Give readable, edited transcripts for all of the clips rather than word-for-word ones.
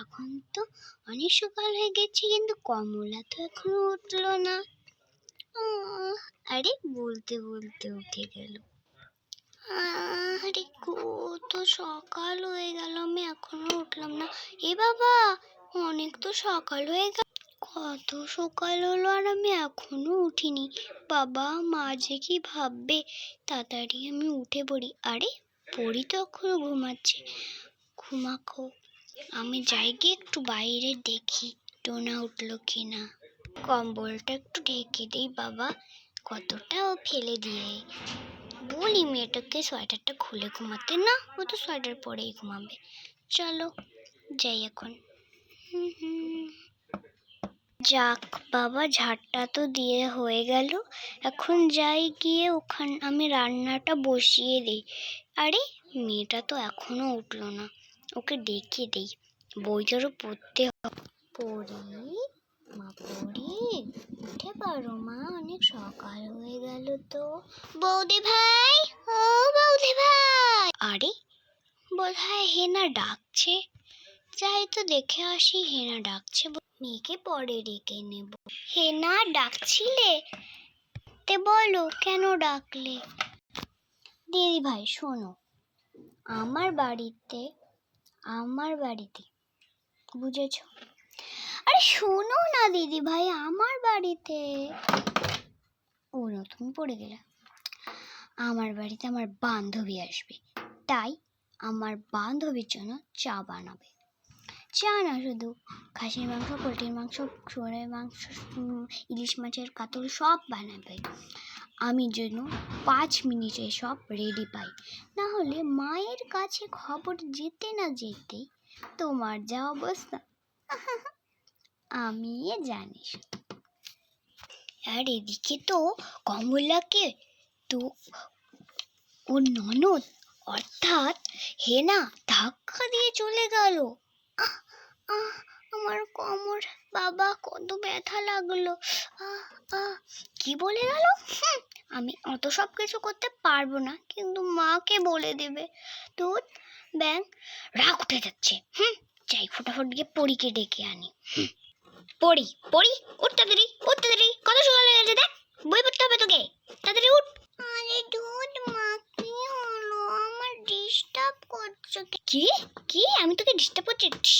এখন তো অনেক সকাল হয়ে গেছে, কিন্তু কমলা তো এখনো উঠলো না। আরে বলতে বলতে উঠে গেল। আরে কত সকাল হয়ে গেল, আমি এখনো উঠলাম না। এ বাবা, অনেক তো সকাল হয়ে গেল। কত সকাল হলো আর আমি এখনো উঠিনি। বাবা, মা যে কি ভাববে। তাড়াতাড়ি আমি উঠে পড়ি। আরে পড়ি তো এখনো ঘুমাচ্ছে। ঘুমাকো, আমি যাই গিয়ে একটু বাইরে দেখি টোনা উঠলো কিনা। কম্বলটা একটু ঢেকে দিই বাবা, কতটা ও ফেলে দিয়ে। বলি মেয়েটাকে সোয়েটারটা খুলে ঘুমাতে, না ও তো সোয়েটার পরেই ঘুমাবে। চলো যাই এখন। যাক বাবা, ঝাড়টা তো দিয়ে হয়ে গেল। এখন যাই গিয়ে আমি রান্নাটা বসিয়ে দিই। আরে মেয়েটা তো এখনো উঠলো না, ওকে ডেকে দিই। বইটারও পড়তে হবে। পড়ি মা, পড়ি, উঠে পারো মা, অনেক সকাল হয়ে গেল তো। বৌদি ভাই, ও বৌদি ভাই। আরে বোধহয় হেনা ডাকছে, যাই তো দেখে আসি। হেনা ডাকছে, মেয়েকে পরে ডেকে নেব। হেনা ডাকছিলে? তে বলো কেন ডাকলে? দিদি ভাই শোনো, আমার বাড়িতে বুঝেছ? আরে শোনো না দিদি ভাই, আমার বাড়িতে ও নতুন পড়ে গেলে। আমার বাড়িতে আমার বান্ধবী আসবে, তাই আমার বান্ধবীর জন্য চা বানাবে। চা না, শুধু খাসির মাংস, পোলট্রির মাংস, শুয়োরের মাংস, ইলিশ মাছের কাতল সব বানাবে। আমি যেন 5 মিনিটে সব রেডি পাই, না হলে মায়ের কাছে খবর যেতে না যেতেই তোমার যা অবস্থা আমি জানিস। আর এদিকে তো কমলাকে তো ওর ননদ অর্থাৎ হেনা ধাক্কা দিয়ে চলে গেল। আমার কোমর, বাবা কত ব্যথা লাগলো। কি বলে গেল? আমি অত সব কিছু করতে পারবো না, কিন্তু মাকে বলে দেবে। তো ব্যাং রাগ উঠে যাচ্ছে। যাই ফটাফট গিয়ে পরীকে ডেকে আনি। পড়ি উঠতে দেরি, কত সকাল হয়ে গেছে, দেখ বই পড়তে হবে তোকে, তাড়াতাড়ি উঠ। আরে দুধ মা, কি হলো? আমার ডিস্টার্ব করছো? কি আমি তোকে ডিস্টার্ব করছি?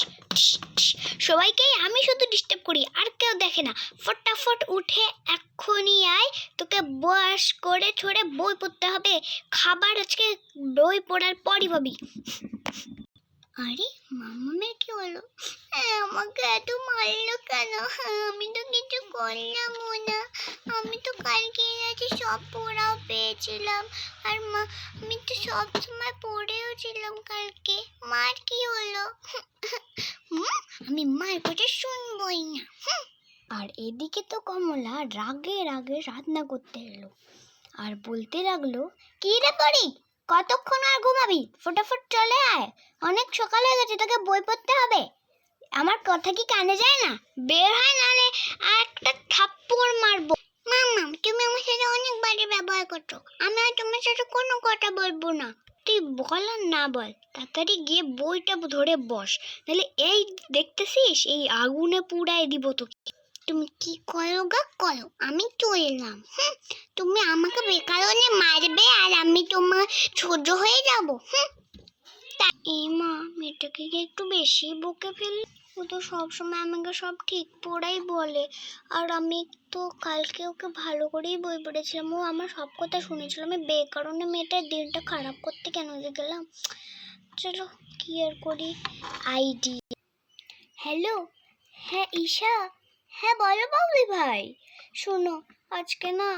সবাইকে আমি শুধু ডিস্টার্ব করি, আর কেউ দেখে না। ফটাফট উঠে এক্ষুনি আয়, তোকে বয়স করে ছড়ে বই পড়তে হবে। খাবার আজকে বই পড়ার পরই পাবি। আরে মামামের কি হলো? আমাকে এত মারলো কেন? আমি তো কিছু করলামও না। আমি তো কালকে রাতে সব পড়াও পেয়েছিলাম, আর মা আমি তো সব সময় পড়েও ছিলাম কালকে। মার কি হলো? আমি মার কথা শুনবই না। আর এদিকে তো কমলা রাগে রাগে রান্না করতে এলো আর বলতে লাগলো, কি রে পড়ি, কতক্ষণ আর ঘুমাবি? ফটাফট চলে আয়, অনেক সকাল হয়ে গেছে, তোকে বই পড়তে হবে। আমার কথা কি কানে যায় না? বের হয়, নালে আর একটা থাপ্পড় মারবো। মামা, তুমি আমার সাথে অনেক বাজে ব্যবহার করছো। আমি আর তোমার সাথে কোনো কথা বলবো না। তুই বল আর না বল, তাড়াতাড়ি গিয়ে বইটা ধরে বস, নাহলে এই দেখতেছিস এই আগুনে পুড়াই দিব তোকে। তুমি কি করো গা করো, আমি চললাম। তুমি আমাকে বেকারণে মারবে আর আমি তোমার সহ্য হয়ে যাব। এই মা, মেয়েটাকে একটু বেশি বকে ফেললি। ও তো সবসময় আমাকে সব ঠিক পড়াই বলে, আর আমি তো কালকে ওকে ভালো করেই বই পড়েছিলাম, ও আমার সব কথা শুনেছিল। আমি বেকারণে মেয়েটার দিনটা খারাপ করতে কেন গেলাম? চলো কি আর করি। আইডি। হ্যালো, হ্যাঁ ঈশা। হ্যাঁ বলো বাবলি ভাই। শোনো, আজকে না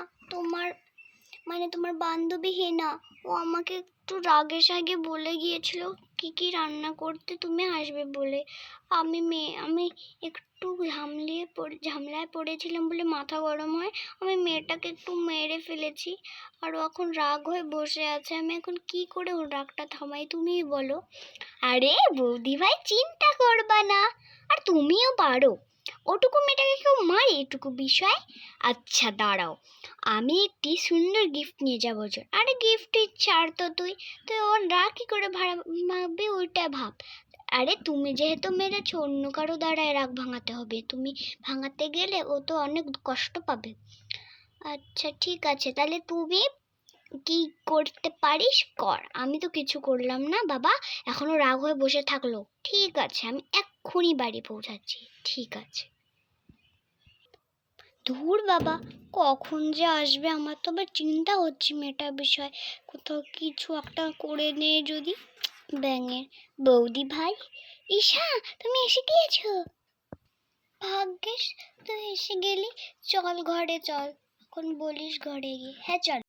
তোমার বান্ধবী হেনা, ও আমাকে একটু রাগে সাগে বলে গিয়েছিল কি কি রান্না করতে তুমি আসবে বলে। আমি একটু ঝামেলায় পড়েছিলাম বলে মাথা গরম হয় আমি মেয়েটাকে একটু মেরে ফেলেছি, আর ও এখন রাগ হয়ে বসে আছে। আমি এখন কি করে ওর রাগটা থামাই, তুমিই বলো। আরে বৌদি ভাই, চিন্তা করবা না, আর তুমিও পারো। ওটুকু মেয়েটাকে কেউ মারে এটুকু বিষয়? আচ্ছা দাঁড়াও, আমি একটি সুন্দর গিফট নিয়ে যাবো। আরে গিফটের ছাড় তো, তুই ওর রাগ কি করে ভাববি ওইটা ভাব। আরে তুমি যেহেতু মেরেছো, অন্য কারো দ্বারায় রাগ ভাঙাতে হবে। তুমি ভাঙাতে গেলে ও তো অনেক কষ্ট পাবে। আচ্ছা ঠিক আছে, তাহলে তুমি কি করতে পারিস কর, আমি তো কিছু করলাম না। বাবা এখনো রাগ হয়ে বসে থাকলো। ঠিক আছে, আমি এক্ষুনি বাড়ি পৌঁছাচ্ছি। ঠিক আছে। ধুর বাবা, কখন যে আসবে, আমার তো আবার চিন্তা হচ্ছে মেয়েটার বিষয়। কোথাও কিছু একটা করে নে যদি। ব্যাঙের বৌদি ভাই, ঈশা তুমি এসে গিয়েছো? ভাগ্যিস তুই এসে গেলি। চল ঘরে চল, এখন বলিস ঘরে গিয়ে। হ্যাঁ চল।